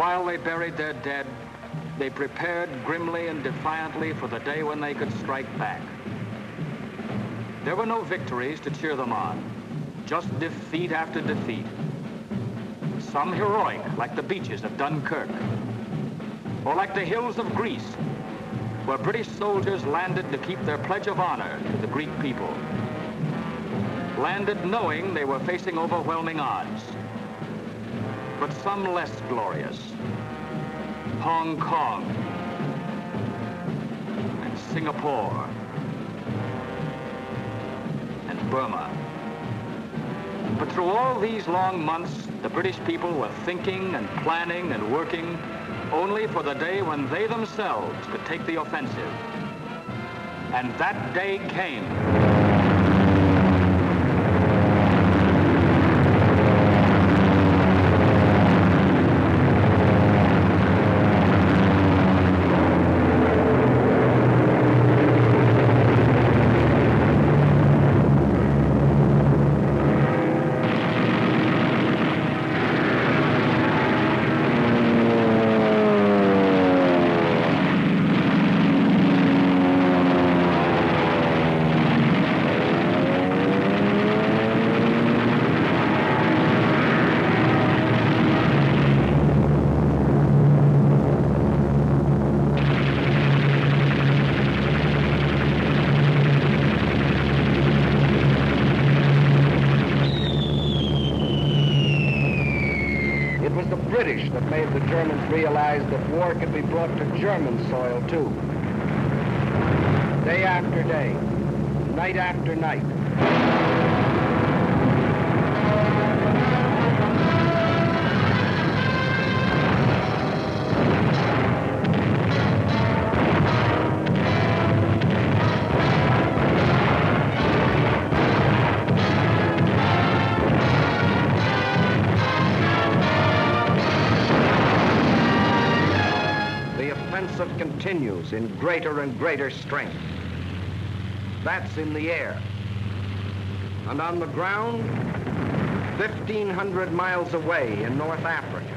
while they buried their dead, they prepared grimly and defiantly for the day when they could strike back. There were no victories to cheer them on, just defeat after defeat. Some heroic, like the beaches of Dunkirk, or like the hills of Greece, where British soldiers landed to keep their pledge of honor to the Greek people. Landed knowing they were facing overwhelming odds. But some less glorious. Hong Kong and Singapore and Burma. But through all these long months, the British people were thinking and planning and working only for the day when they themselves could take the offensive. And that day came. That made the Germans realize that war could be brought to German soil, too. Day after day, night after night. Continues in greater and greater strength. That's in the air. And on the ground, 1,500 miles away in North Africa.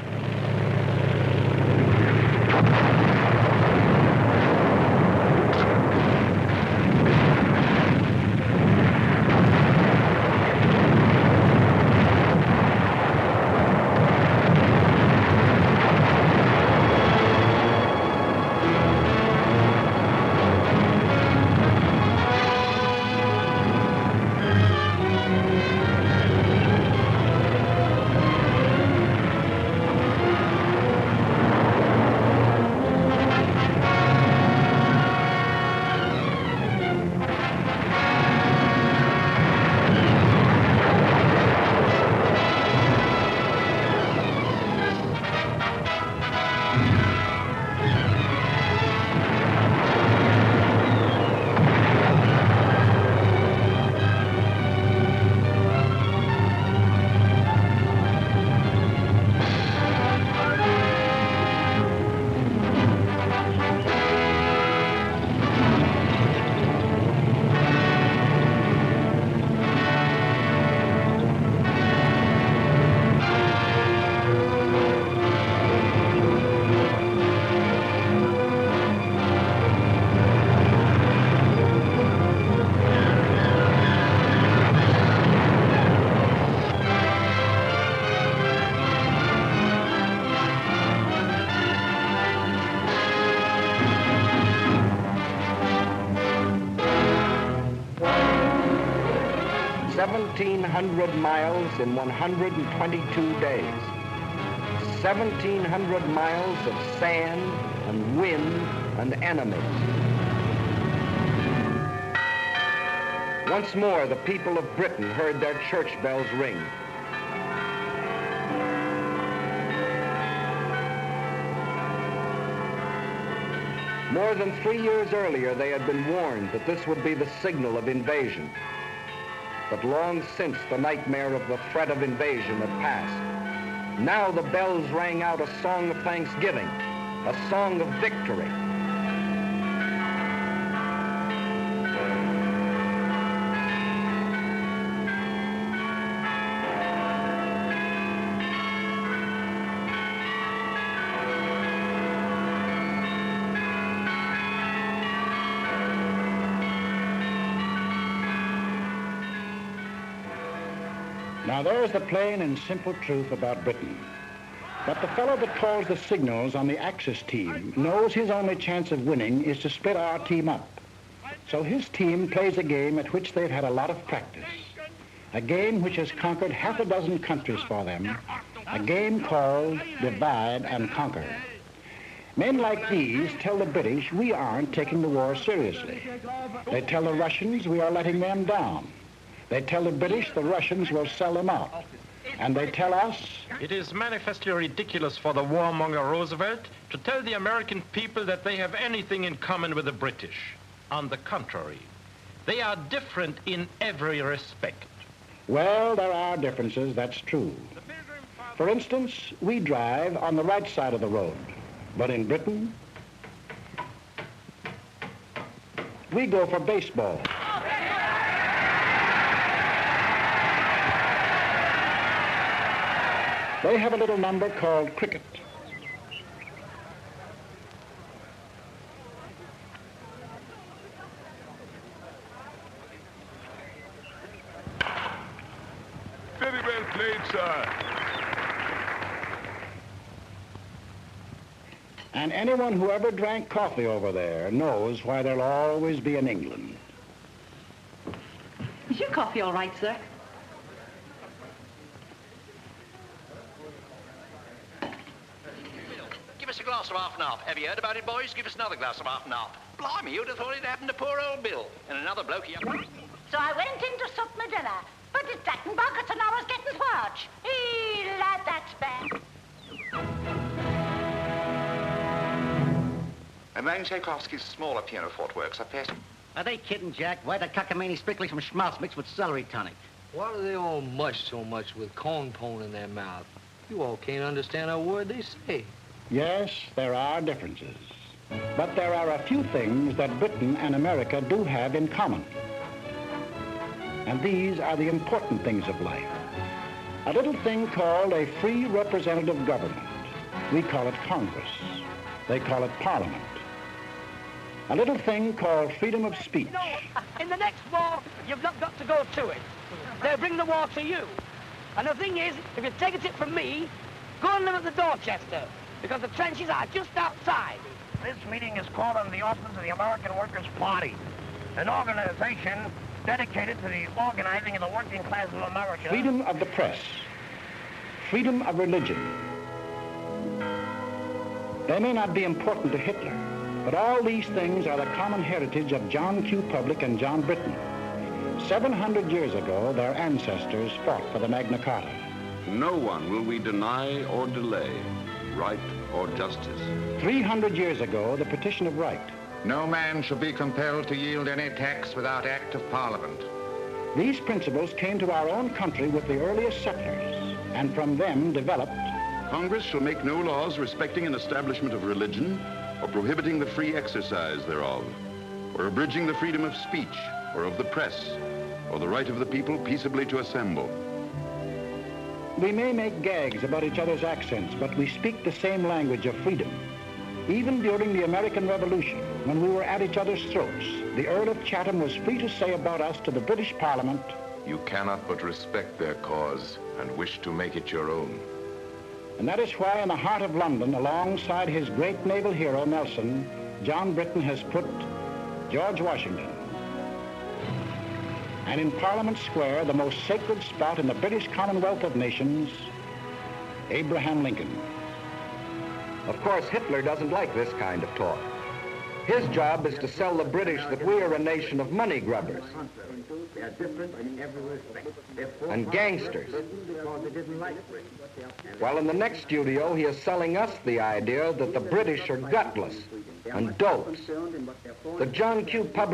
Miles in 122 days. 1,700 miles of sand and wind and enemies. Once more, the people of Britain heard their church bells ring. More than 3 years earlier, they had been warned that this would be the signal of invasion. But long since the nightmare of the threat of invasion had passed. Now the bells rang out a song of thanksgiving, a song of victory. Now there's the plain and simple truth about Britain. But the fellow that calls the signals on the Axis team knows his only chance of winning is to split our team up. So his team plays a game at which they've had a lot of practice. A game which has conquered half a dozen countries for them. A game called Divide and Conquer. Men like these tell the British we aren't taking the war seriously. They tell the Russians we are letting them down. They tell the British the Russians will sell them out. And they tell us... It is manifestly ridiculous for the warmonger Roosevelt to tell the American people that they have anything in common with the British. On the contrary, they are different in every respect. Well, there are differences, that's true. For instance, we drive on the right side of the road. But in Britain, we go for baseball. They have a little number called cricket. Very well played, sir. And anyone who ever drank coffee over there knows why there'll always be an England. Is your coffee all right, sir? Give us a glass of half and half. Have you heard about it, boys? Give us another glass of half and half. Blimey, you'd have thought it happened to poor old Bill. And another bloke here. So I went in to sup my dinner, but it's that in buckets and I was getting parched. Lad, that's bad. Alamein Tchaikovsky's smaller pianoforte works are best. Are they kidding, Jack? Why the cockamamie strictly from schmaltz mixed with celery tonic? Why do they all mush so much with corn pone in their mouth? You all can't understand a word they say. Yes, there are differences. But there are a few things that Britain and America do have in common. And these are the important things of life. A little thing called a free representative government. We call it Congress. They call it Parliament. A little thing called freedom of speech. No, in the next war, you've not got to go to it. They'll bring the war to you. And the thing is, if you take a tip from me, go and live at the Dorchester, because the trenches are just outside. This meeting is called on the auspices of the American Workers' Party, an organization dedicated to the organizing of the working class of America. Freedom of the press. Freedom of religion. They may not be important to Hitler, but all these things are the common heritage of John Q. Public and John Britton. 700 years ago, their ancestors fought for the Magna Carta. No one will we deny or delay, right or justice. 300 years ago, the Petition of Right. No man shall be compelled to yield any tax without act of Parliament. These principles came to our own country with the earliest settlers, and from them developed... Congress shall make no laws respecting an establishment of religion, or prohibiting the free exercise thereof, or abridging the freedom of speech, or of the press, or the right of the people peaceably to assemble. We may make gags about each other's accents, but we speak the same language of freedom. Even during the American Revolution, when we were at each other's throats, the Earl of Chatham was free to say about us to the British Parliament, "You cannot but respect their cause and wish to make it your own." And that is why in the heart of London, alongside his great naval hero, Nelson, John Britton has put George Washington. And in Parliament Square, the most sacred spot in the British Commonwealth of Nations, Abraham Lincoln. Of course, Hitler doesn't like this kind of talk. His job is to sell the British that we are a nation of money grubbers and gangsters. While in the next studio, he is selling us the idea that the British are gutless and dopes. The John Q. Public